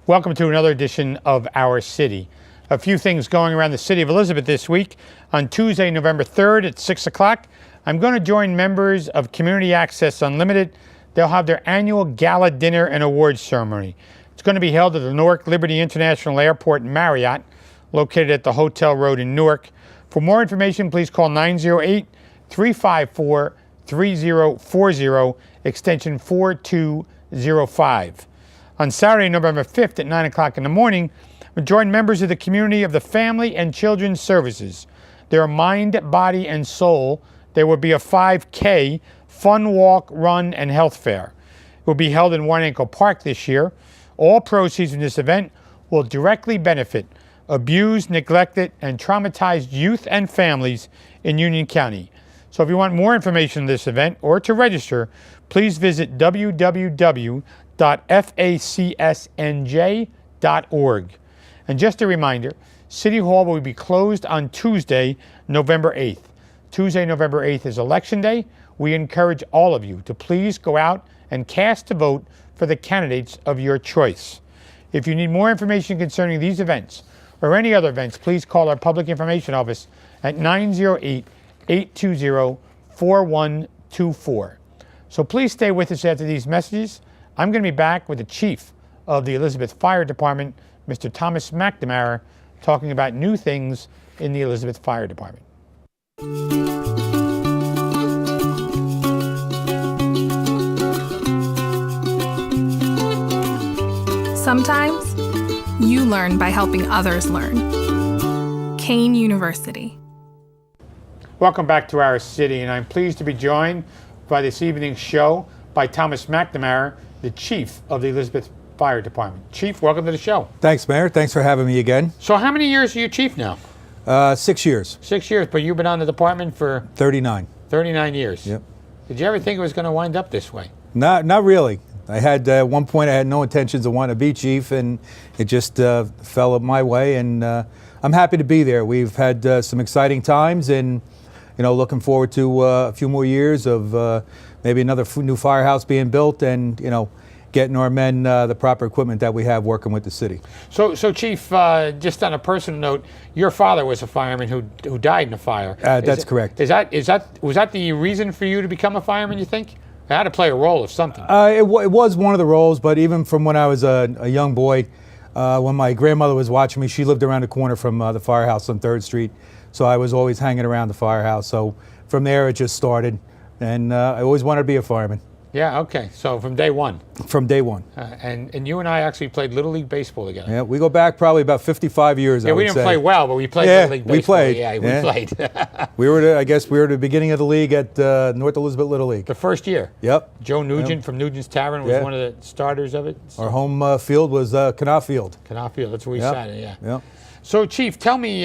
Welcome to another edition of Our City. A few things going around the city of Elizabeth this week. On Tuesday, November 3rd at 6 o'clock, I'm going to join members of Community Access Unlimited. They'll have their annual gala dinner and awards ceremony. It's going to be held at the Newark Liberty International Airport Marriott, located at the Hotel Road in Newark. For more information, please call 908-354-3040, extension 4205. On Saturday, November 5th at 9 o'clock in the morning, we'll join members of the community of the Family and Children's Services. Their Mind, Body, and Soul. There will be a 5K fun walk, run, and health fair. It will be held in White Ankle Park this year. All proceeds from this event will directly benefit abused, neglected, and traumatized youth and families in Union County. So if you want more information on this event or to register, please visit www.facsnj.org. And just a reminder, City Hall will be closed on Tuesday, November 8th. Tuesday, November 8th is Election Day. We encourage all of you to please go out and cast a vote for the candidates of your choice. If you need more information concerning these events or any other events, please call our Public Information Office at 908-820-4124. So please stay with us after these messages. I'm going to be back with the Chief of the Elizabeth Fire Department, Mr. Thomas McNamara, talking about new things in the Elizabeth Fire Department. Sometimes you learn by helping others learn. Kane University. Welcome back to Our City, and I'm pleased to be joined by this evening's show by Thomas McNamara, the Chief of the Elizabeth Fire Department. Chief, welcome to the show. Thanks, Mayor. Thanks for having me again. So how many years are you Chief now? 6 years. 6 years, but you've been on the department for? 39. 39 years. Yep. Did you ever think it was going to wind up this way? Not really. I had, at one point, I had no intentions of wanting to be chief, and it just fell my way, and I'm happy to be there. We've had some exciting times, and looking forward to a few more years of maybe another new firehouse being built, and getting our men the proper equipment that we have working with the city. So Chief, just on a personal note, your father was a fireman who died in a fire. That's correct. Was that the reason for you to become a fireman, you think? It had to play a role of something. It was one of the roles, but even from when I was a young boy, when my grandmother was watching me, she lived around the corner from the firehouse on 3rd Street, so I was always hanging around the firehouse. So from there it just started, and I always wanted to be a fireman. Yeah, okay, so from day one. From day one. And you and I actually played Little League Baseball together. Yeah, we go back probably about 55 years, I would say. We didn't play well, but we played Little League Baseball. We played. Yeah, we played. we were at the beginning of the league at North Elizabeth Little League. The first year. Yep. Joe Nugent from Nugent's Tavern was one of the starters of it. Our home field was Knopf Field. Knopf Field, that's where we sat in, yeah. Yep. So, Chief, tell me,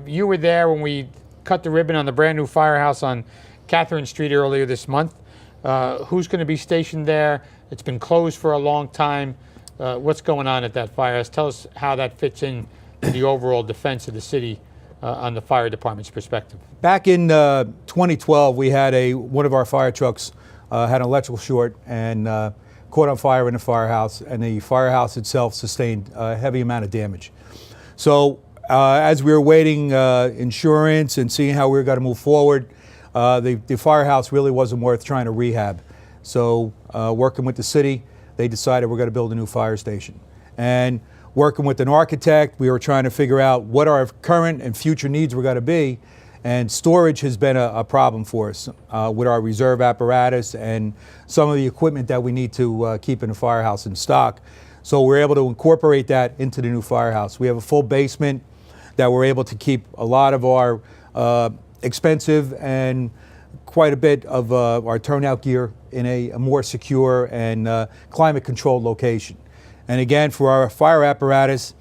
you were there when we cut the ribbon on the brand new firehouse on Catherine Street earlier this month. Who's going to be stationed there? It's been closed for a long time. What's going on at that firehouse? Tell us how that fits in to the overall defense of the city on the fire department's perspective. Back in 2012, we had one of our fire trucks had an electrical short and caught on fire in the firehouse, and the firehouse itself sustained a heavy amount of damage. So as we were waiting insurance and seeing how we were going to move forward, the firehouse really wasn't worth trying to rehab. So working with the city, they decided we're going to build a new fire station. And working with an architect, we were trying to figure out what our current and future needs were going to be. And storage has been a problem for us with our reserve apparatus and some of the equipment that we need to keep in the firehouse in stock. So we're able to incorporate that into the new firehouse. We have a full basement that we're able to keep a lot of our expensive and quite a bit of our turnout gear in a more secure and climate-controlled location. And again, for our fire apparatus,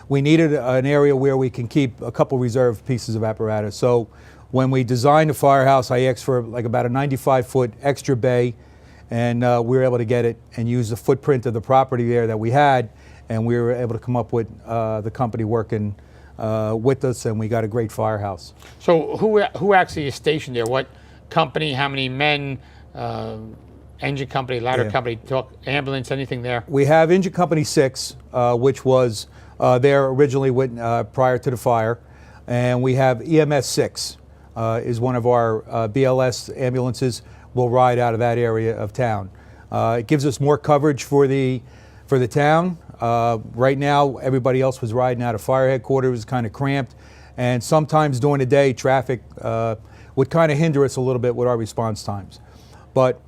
we needed an area where we can keep a couple reserve pieces of apparatus. So when we designed the firehouse, I asked for like about a 95-foot extra bay, and we were able to get it and use the footprint of the property there that we had, and we were able to come up with the company working with us, and we got a great firehouse. So who actually is stationed there? What company, how many men, engine company, ladder Yeah. company, talk ambulance, anything there? We have Engine Company 6, which was there originally prior to the fire. And we have EMS 6 is one of our BLS ambulances. Will ride out of that area of town. It gives us more coverage for the town. Right now, everybody else was riding out of fire headquarters, kind of cramped. And sometimes during the day, traffic would kind of hinder us a little bit with our response times. But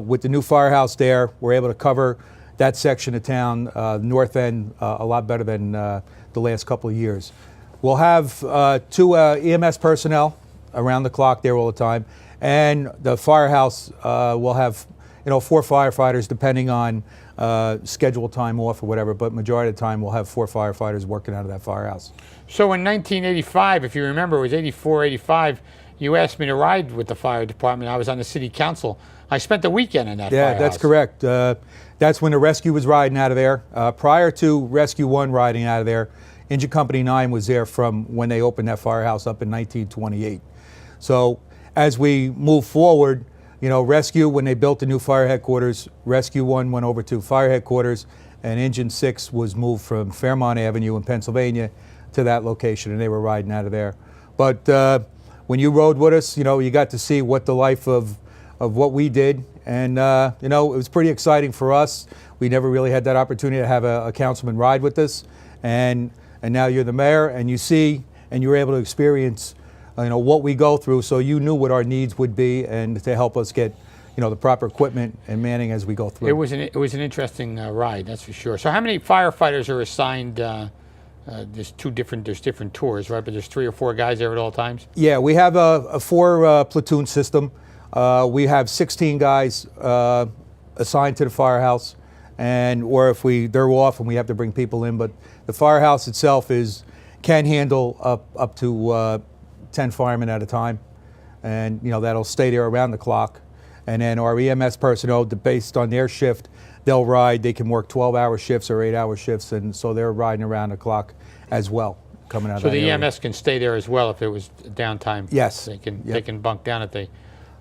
with the new firehouse there, we're able to cover that section of town, north end, a lot better than the last couple of years. We'll have 2 EMS personnel around the clock there all the time, and the firehouse will have 4 firefighters depending on scheduled time off or whatever. But majority of the time, we'll have 4 firefighters working out of that firehouse. So in 1985, if you remember, it was 84, 85. You asked me to ride with the fire department. I was on the city council. I spent the weekend in that Yeah, firehouse. that's correct. That's when the rescue was riding out of there. Prior to Rescue 1 riding out of there, Engine Company 9 was there from when they opened that firehouse up in 1928. So as we move forward, Rescue, when they built the new fire headquarters, Rescue 1 went over to fire headquarters, and Engine 6 was moved from Fairmont Avenue in Pennsylvania to that location, and they were riding out of there. But when you rode with us, you got to see what the life of what we did, and it was pretty exciting for us. We never really had that opportunity to have a councilman ride with us, and now you're the mayor, and you see, and you're able to experience, what we go through. So you knew what our needs would be, and to help us get, the proper equipment and manning as we go through. It was an interesting ride, that's for sure. So how many firefighters are assigned? There's different tours, right? But there's 3 or 4 guys there at all times. Yeah, we have a 4 platoon system. We have 16 guys assigned to the firehouse, or if they're off and we have to bring people in. But the firehouse itself can handle up to 10 firemen at a time, and that'll stay there around the clock. And then our EMS personnel, based on their shift, they'll ride. They can work 12-hour shifts or 8-hour shifts, and so they're riding around the clock as well, coming out of So that the area. EMS can stay there as well if it was downtime. Yes. They can Yep. they can bunk down if they,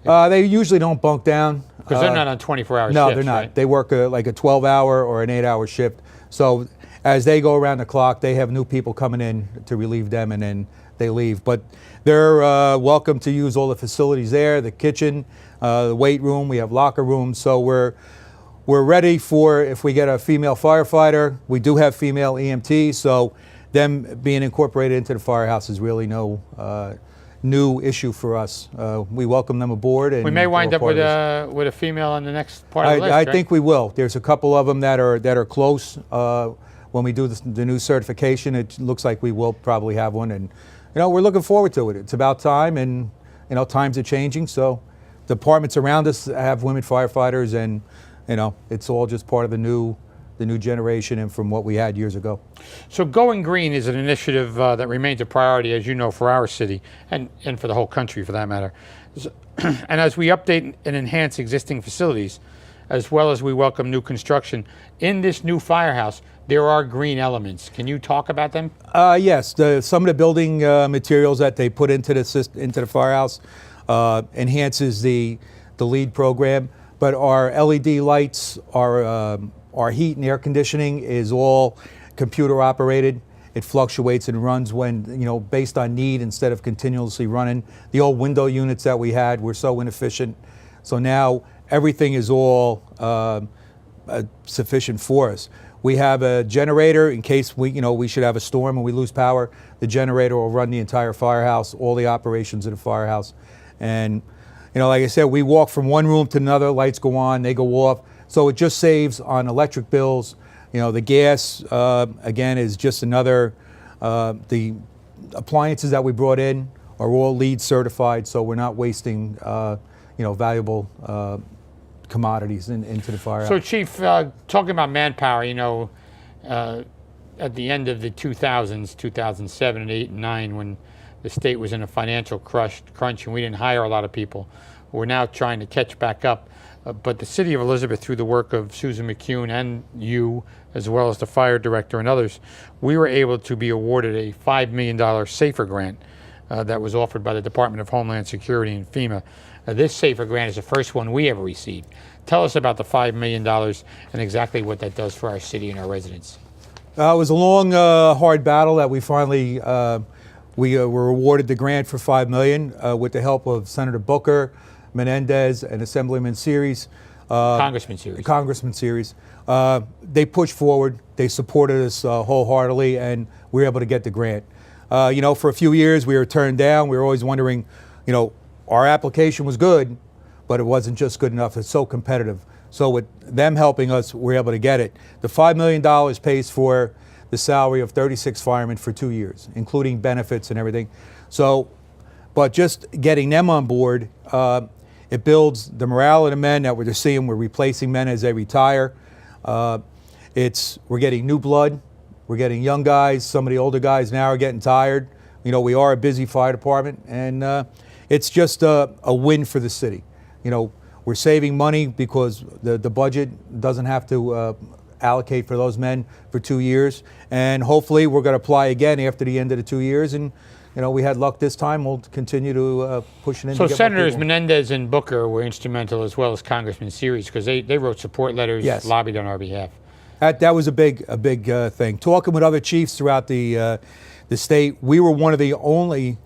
They usually don't bunk down. because they're not on 24-hour No, shifts. they're not. Right? They work like a 12-hour or an 8-hour shift. So as they go around the clock, they have new people coming in to relieve them, and then they leave. But they're welcome to use all the facilities there, the kitchen, the weight room. We have locker rooms. So we're ready for if we get a female firefighter. We do have female EMTs, so them being incorporated into the firehouse is really no new issue for us. We welcome them aboard. And We may wind they're up part of this. with a female on the next part of the list. I right? think we will. There's a couple of them that are close. When we do the new certification, it looks like we will probably have one, and we're looking forward to it. It's about time, and times are changing. So departments around us have women firefighters, and it's all just part of the new generation and from what we had years ago. So Going Green is an initiative that remains a priority, as you know, for our city and for the whole country, for that matter. And as we update and enhance existing facilities, as well as we welcome new construction in this new firehouse, there are green elements. Can you talk about them? Yes, some of the building materials that they put into the firehouse enhances the LEED program. But our LED lights, our heat and air conditioning is all computer operated. It fluctuates and runs when, based on need instead of continuously running. The old window units that we had were so inefficient. So now everything is all sufficient for us. We have a generator in case we should have a storm and we lose power. The generator will run the entire firehouse, all the operations of the firehouse. And, like I said, we walk from one room to another, lights go on, they go off. So it just saves on electric bills. The gas, again, is just another, the appliances that we brought in are all LEED certified, so we're not wasting, valuable commodities into the firehouse. So, Chief, talking about manpower, at the end of the 2000s, 2007 and 8 and 9, when the state was in a financial crunch and we didn't hire a lot of people, we're now trying to catch back up. But the city of Elizabeth, through the work of Susan McCune and you, as well as the fire director and others, we were able to be awarded a $5 million SAFER grant that was offered by the Department of Homeland Security and FEMA. Now, this SAFER grant is the first one we ever received. Tell us about the $5 million and exactly what that does for our city and our residents. It was a long, hard battle that we finally we were awarded the grant for $5 million with the help of Senator Booker, Menendez, and Assemblyman Series. Congressman Series. They pushed forward. They supported us wholeheartedly, and we were able to get the grant. For a few years, we were turned down. We were always wondering, our application was good, but it wasn't just good enough. It's so competitive. So with them helping us, we were able to get it. The $5 million pays for the salary of 36 firemen for 2 years, including benefits and everything. So, but just getting them on board, it builds the morale of the men that we're just seeing. We're replacing men as they retire. We're getting new blood. We're getting young guys. Some of the older guys now are getting tired. We are a busy fire department, and it's just a win for the city. We're saving money because the budget doesn't have to allocate for those men for 2 years, and hopefully we're going to apply again after the end of the 2 years. And we had luck this time. We'll continue to push it in. So Senators Menendez and Booker were instrumental, as well as Congressman Series, because they wrote support letters, yes, lobbied on our behalf. That was a big thing. Talking with other chiefs throughout the state, we were one of the only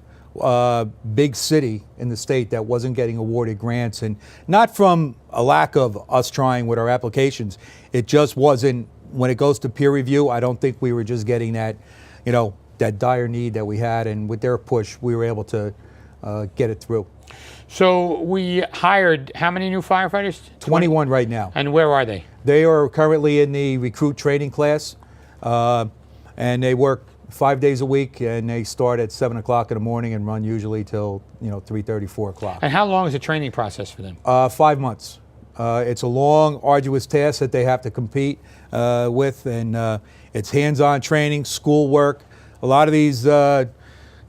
big city in the state that wasn't getting awarded grants, and not from a lack of us trying with our applications. It just wasn't. When it goes to peer review, I don't think we were just getting that, that dire need that we had, and with their push, we were able to get it through. So we hired how many new firefighters? 21 right now. And where are they? They are currently in the recruit training class, and they work 5 days a week, and they start at 7 o'clock in the morning and run usually till 3:30, 4 o'clock. And how long is the training process for them? 5 months. It's a long, arduous task that they have to compete with, and it's hands-on training, school work. A lot of these,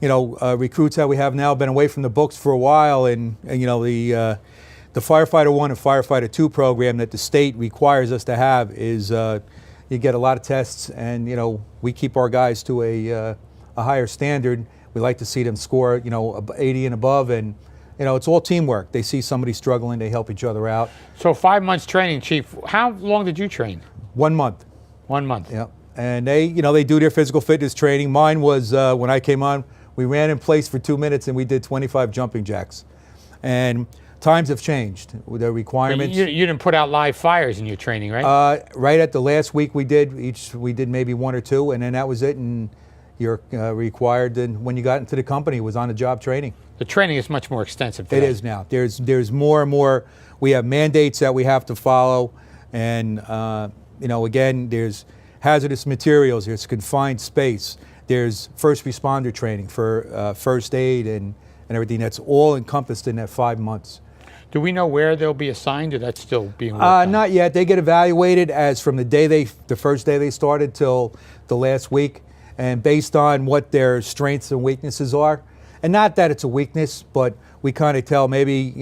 recruits that we have now have been away from the books for a while, and the Firefighter 1 and Firefighter 2 program that the state requires us to have is you get a lot of tests, and we keep our guys to a higher standard. We like to see them score 80 and above, and it's all teamwork. They see somebody struggling, they help each other out. So 5 months training, Chief. How long did you train? 1 month. 1 month. Yeah, and they do their physical fitness training. Mine was when I came on, we ran in place for 2 minutes and we did 25 jumping jacks, and times have changed with the requirements. You didn't put out live fires in your training, right? Right at the last week we did maybe 1 or 2, and then that was it. And you're required, and when you got into the company, it was on the job training. The training is much more extensive today. It is now. There's more and more. We have mandates that we have to follow, and again, there's hazardous materials. There's confined space. There's first responder training for first aid and everything. That's all encompassed in that 5 months. Do we know where they'll be assigned, or that's still being worked on? Not yet. They get evaluated as from the first day they started till the last week, and based on what their strengths and weaknesses are. And not that it's a weakness, but we kind of tell maybe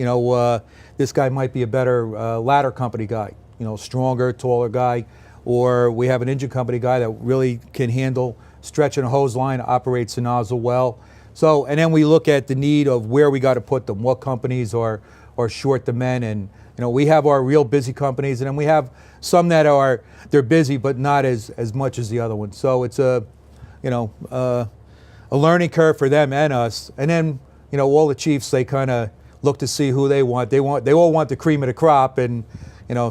this guy might be a better ladder company guy, stronger, taller guy, or we have an engine company guy that really can handle stretching a hose line, operates the nozzle well. So, and then we look at the need of where we got to put them, what companies are short the men, and we have our real busy companies, and then we have some that they're busy but not as much as the other ones. So it's a learning curve for them and us. And then all the chiefs, they kind of look to see who they want. They all want the cream of the crop, and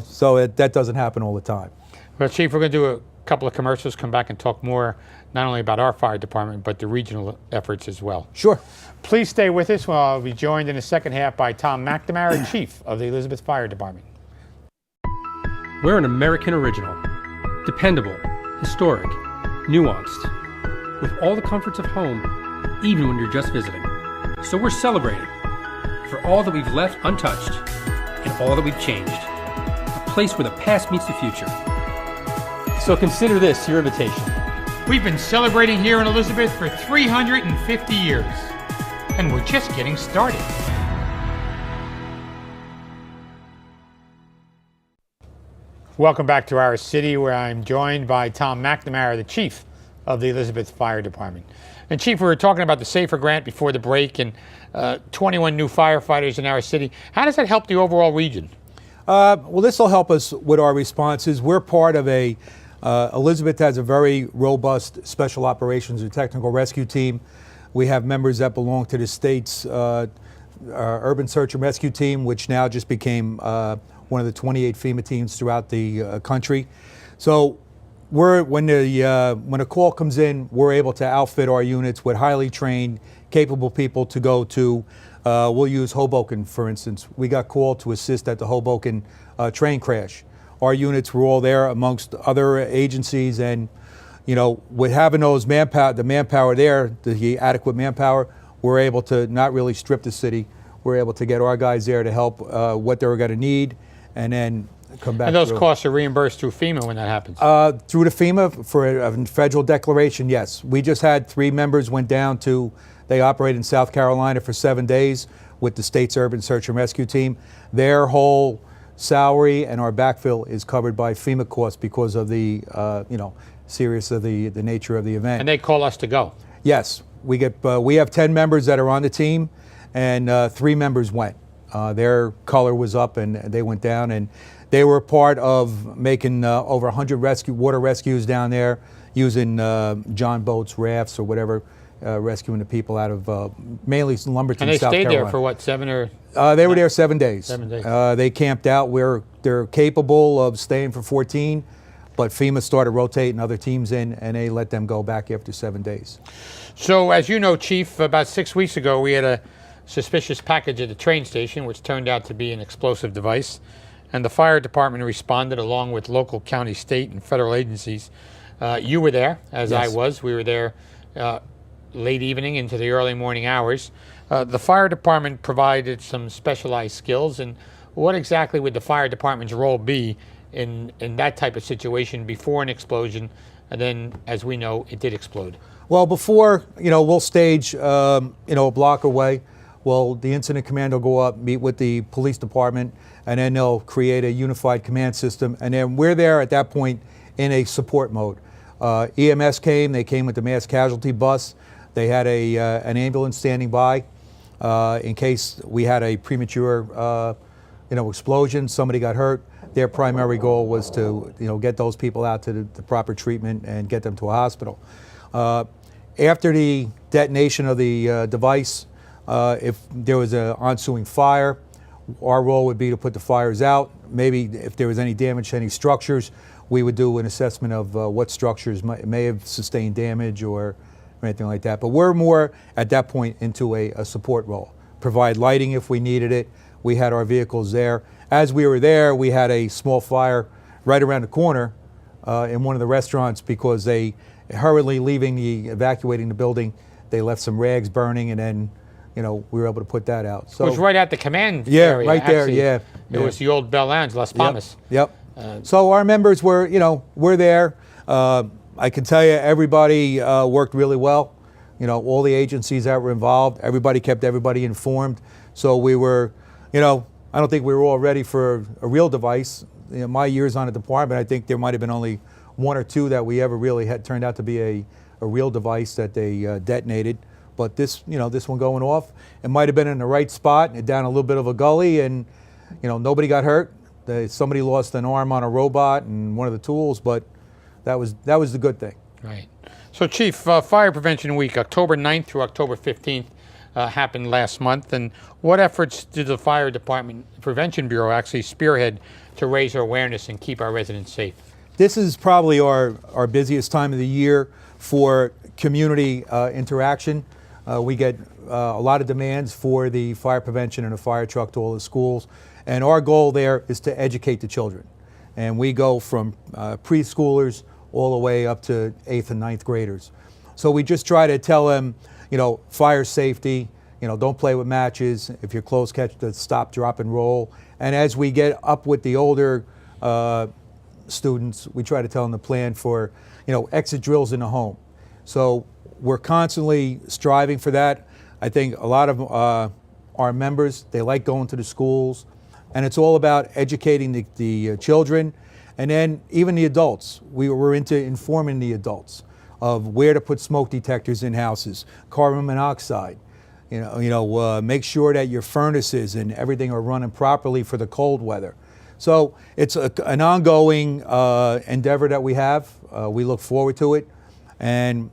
so that doesn't happen all the time. Well, Chief, we're going to do a couple of commercials, come back and talk more, not only about our fire department, but the regional efforts as well. Sure. Please stay with us. I'll be joined in the second half by Tom McNamara, Chief of the Elizabeth Fire Department. We're an American original, dependable, historic, nuanced, with all the comforts of home, even when you're just visiting. So we're celebrating for all that we've left untouched and all that we've changed. A place where the past meets the future. So consider this your invitation. We've been celebrating here in Elizabeth for 350 years, and we're just getting started. Welcome back to our city, where I'm joined by Tom McNamara, the Chief of the Elizabeth Fire Department. And Chief, we were talking about the SAFER grant before the break, and 21 new firefighters in our city. How does that help the overall region? Well, this will help us with our responses. We're part of Elizabeth has a very robust special operations and technical rescue team. We have members that belong to the state's urban search and rescue team, which now just became one of the 28 FEMA teams throughout the country. So when a call comes in, we're able to outfit our units with highly trained, capable people to go to. We'll use Hoboken, for instance. We got called to assist at the Hoboken train crash. Our units were all there amongst other agencies, and with having those the manpower there, the adequate manpower, we're able to not really strip the city. We're able to get our guys there to help what they were going to need, and then come back. And those costs are reimbursed through FEMA when that happens? Through the FEMA for a federal declaration, yes. We just had 3 members went down they operate in South Carolina for 7 days with the state's urban search and rescue team. Their whole salary and our backfill is covered by FEMA costs because of the serious of the nature of the event. And they call us to go? Yes. We have 10 members that are on the team, and 3 members went. Their color was up and they went down, and they were part of making over 100 water rescues down there using John boats, rafts, or whatever, rescuing the people out of mainly Lumberton, and they South stayed Carolina. there for what, 7 or? They were there 7 days. 7 days. They camped out. They're capable of staying for 14, but FEMA started rotating other teams in, and they let them go back after 7 days. So, as you know, Chief, about 6 weeks ago, we had a suspicious package at the train station, which turned out to be an explosive device. And the fire department responded along with local, county, state, and federal agencies. You were there, as Yes. I was. We were there late evening into the early morning hours. The fire department provided some specialized skills. And what exactly would the fire department's role be in that type of situation before an explosion? And then, as we know, it did explode. Well, before, we'll stage, a block away. Well, the incident command will go up, meet with the police department, and then they'll create a unified command system. And then we're there at that point in a support mode. EMS came. They came with the mass casualty bus. They had an ambulance standing by in case we had a premature, explosion. Somebody got hurt. Their primary goal was to, get those people out to the proper treatment and get them to a hospital. After the detonation of the device, if there was an ensuing fire, our role would be to put the fires out. Maybe if there was any damage to any structures, we would do an assessment of what structures may have sustained damage or anything like that. But we're more at that point into a support role. Provide lighting if we needed it. We had our vehicles there. As we were there, we had a small fire right around the corner in one of the restaurants because they hurriedly evacuating the building, they left some rags burning, and then we were able to put that out. So It was right at the command yeah, area. right there. Actually, Yeah, It was the old Bell Lounge, Las Palmas. Yep. So our members were, we're there. I can tell you, everybody worked really well. All the agencies that were involved, everybody kept everybody informed. So we were, I don't think we were all ready for a real device. My years on the department, I think there might have been only 1 or 2 that we ever really had turned out to be a real device that they detonated. But this one going off, it might have been in the right spot and down a little bit of a gully, and nobody got hurt. Somebody lost an arm on a robot and one of the tools, but that was the good thing. Right. So, Chief, Fire Prevention Week, October 9th through October 15th, happened last month. And what efforts did the Fire Department Prevention Bureau actually spearhead to raise our awareness and keep our residents safe? This is probably our busiest time of the year for community interaction. We get a lot of demands for the fire prevention and a fire truck to all the schools. And our goal there is to educate the children. And we go from preschoolers all the way up to 8th and 9th graders. So we just try to tell them, fire safety, don't play with matches. If you're close, catch the stop, drop, and roll. And as we get up with the older students, we try to tell them the plan for, exit drills in the home. So we're constantly striving for that. I think a lot of our members, they like going to the schools, and it's all about educating the children, and then even the adults. We're into informing the adults. of where to put smoke detectors in houses, carbon monoxide. Make sure that your furnaces and everything are running properly for the cold weather. So it's an ongoing endeavor that we have. We look forward to it. And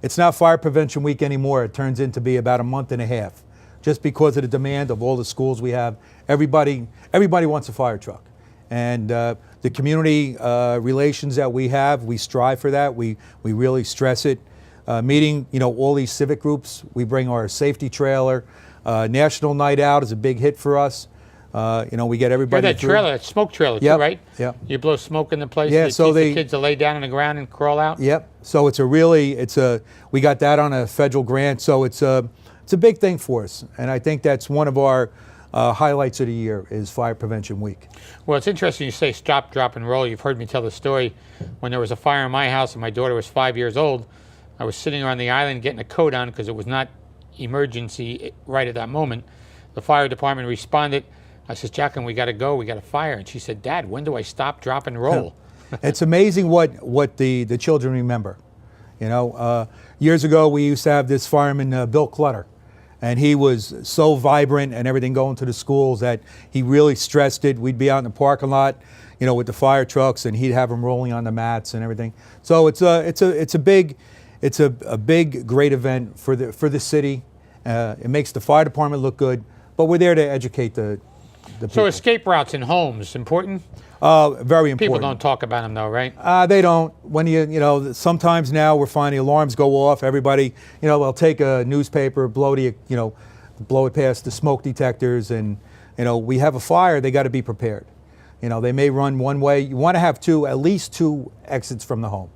it's not Fire Prevention Week anymore. It turns into be about a month and a half, just because of the demand of all the schools we have. Everybody wants a fire truck. And the community relations that we have, we strive for that. We really stress it. Meeting all these civic groups, we bring our safety trailer. National Night Out is a big hit for us. We get everybody. That trailer, that smoke trailer too, Yep, right? yep. You blow smoke in the place. Yeah, you so teach they- the kids to lay down on the ground and crawl out. Yep. So we got that on a federal grant. So it's a big thing for us, and I think that's one of our highlights of the year is Fire Prevention Week. Well, it's interesting you say stop, drop, and roll. You've heard me tell the story. When there was a fire in my house and my daughter was 5 years old, I was sitting on the island getting a coat on because it was not emergency right at that moment. The fire department responded. I said, Jacqueline, we got to go. We got a fire. And she said, Dad, when do I stop, drop, and roll? It's amazing what the children remember. Years ago we used to have this fireman, Bill Clutter, and he was so vibrant and everything going to the schools that he really stressed it. We'd be out in the parking lot, with the fire trucks, and he'd have them rolling on the mats and everything. So it's a big, great event for the city. It makes the fire department look good, but we're there to educate the people. So escape routes in homes, important? Very important. People don't talk about them though, right? They don't. When sometimes now we're finding alarms go off. Everybody, they'll take a newspaper, blow it past the smoke detectors, and we have a fire. They got to be prepared. They may run one way. You want to have at least two exits from the home.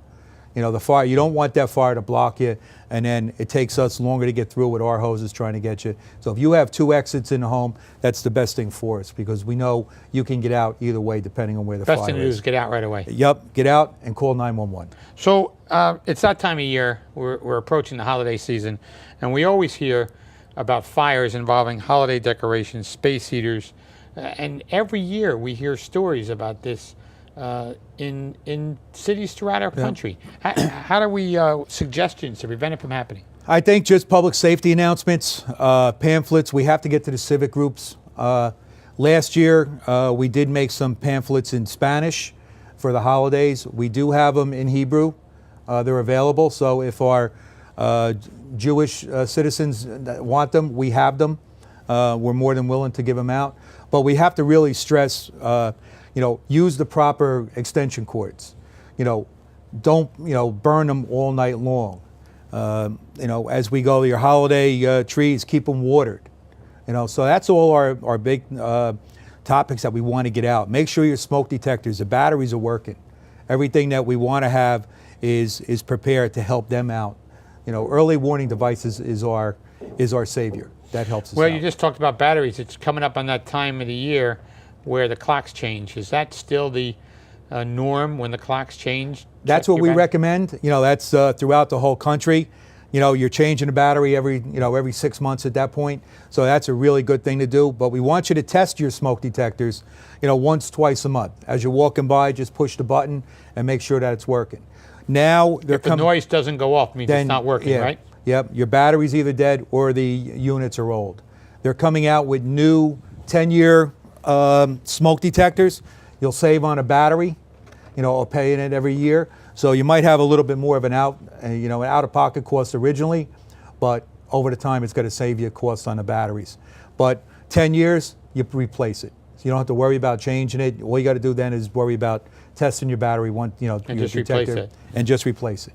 The fire. You don't want that fire to block you, and then it takes us longer to get through with our hoses trying to get you. So if you have two exits in the home, that's the best thing for us, because we know you can get out either way depending on where the fire is. Best thing to do is get out right away. Yep, get out and call 911. So it's that time of year. We're approaching the holiday season, and we always hear about fires involving holiday decorations, space heaters, and every year we hear stories about this in cities throughout our country. How do we suggestions to prevent it from happening? I think just public safety announcements, pamphlets. We have to get to the civic groups. Last year, we did make some pamphlets in Spanish for the holidays. We do have them in Hebrew. They're available. So if our Jewish citizens want them, we have them. We're more than willing to give them out. But we have to really stress, use the proper extension cords. Don't, burn them all night long. As we go to your holiday trees, keep them watered. So that's all our big topics that we want to get out. Make sure your smoke detectors, the batteries are working. Everything that we want to have is prepared to help them out. Early warning devices is our savior. That helps us out. Well, you just talked about batteries. It's coming up on that time of the year where the clocks change. Is that still the norm when the clocks change? That's what we recommend. That's throughout the whole country. You're changing the battery every 6 months at that point. So that's a really good thing to do. But we want you to test your smoke detectors, once, twice a month. As you're walking by, just push the button and make sure that it's working. Now If the noise doesn't go off, it means it's not working, yeah, right? Yep. Your battery's either dead or the units are old. They're coming out with new 10-year smoke detectors. You'll save on a battery, paying it every year. So you might have a little bit more of an out-of-pocket cost originally, but over the time it's going to save you a cost on the batteries. But 10 years, you replace it. So you don't have to worry about changing it. All you got to do then is worry about testing your battery And just replace it. And just replace it.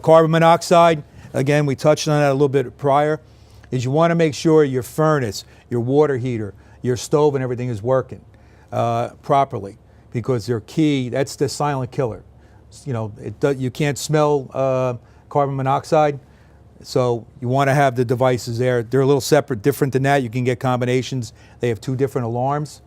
Carbon monoxide, again, we touched on that a little bit prior, is you want to make sure your furnace, your water heater, your stove and everything is working properly, because they're key. That's the silent killer. You can't smell carbon monoxide, so you want to have the devices there. They're a little separate, different than that. You can get combinations. They have two different alarms,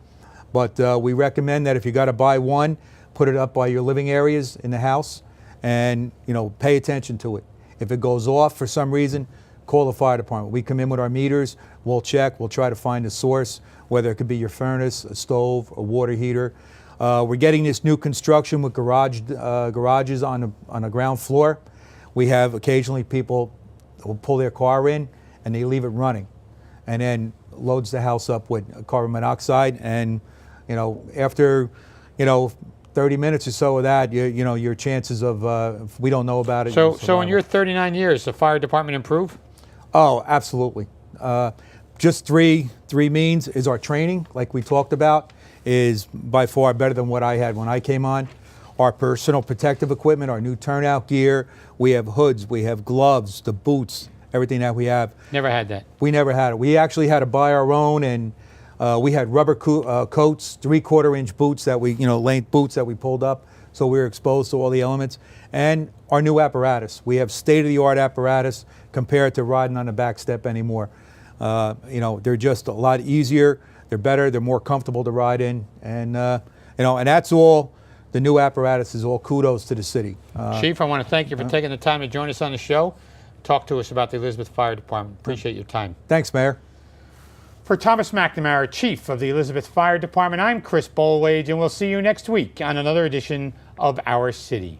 but we recommend that if you got to buy one, put it up by your living areas in the house, and pay attention to it. If it goes off for some reason, call the fire department. We come in with our meters, we'll check, we'll try to find the source, whether it could be your furnace, a stove, a water heater. We're getting this new construction with garages on the ground floor, We have occasionally people will pull their car in and they leave it running, and then loads the house up with carbon monoxide. And after 30 minutes or so of that, your chances of if we don't know about it. So in your 39 years, the fire department improve? Oh, absolutely. Just three means is our training, like we talked about, is by far better than what I had when I came on. Our personal protective equipment, our new turnout gear, we have hoods, we have gloves, the boots, everything that we have. Never had that. We never had it. We actually had to buy our own, and we had rubber coats, 3/4-inch boots that we, length boots that we pulled up, so we were exposed to all the elements. And our new apparatus. We have state-of-the-art apparatus compared to riding on the back step anymore. They're just a lot easier. They're better. They're more comfortable to ride in, and and that's all. The new apparatus is all kudos to the city. Chief, I want to thank you for taking the time to join us on the show. Talk to us about the Elizabeth Fire Department. Appreciate your time. Thanks, Mayor. For Thomas McNamara, Chief of the Elizabeth Fire Department, I'm Chris Bolwage, and we'll see you next week on another edition of Our City.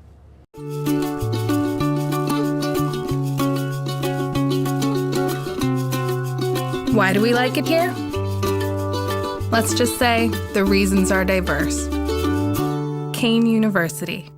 Why do we like it here? Let's just say the reasons are diverse. Kane University.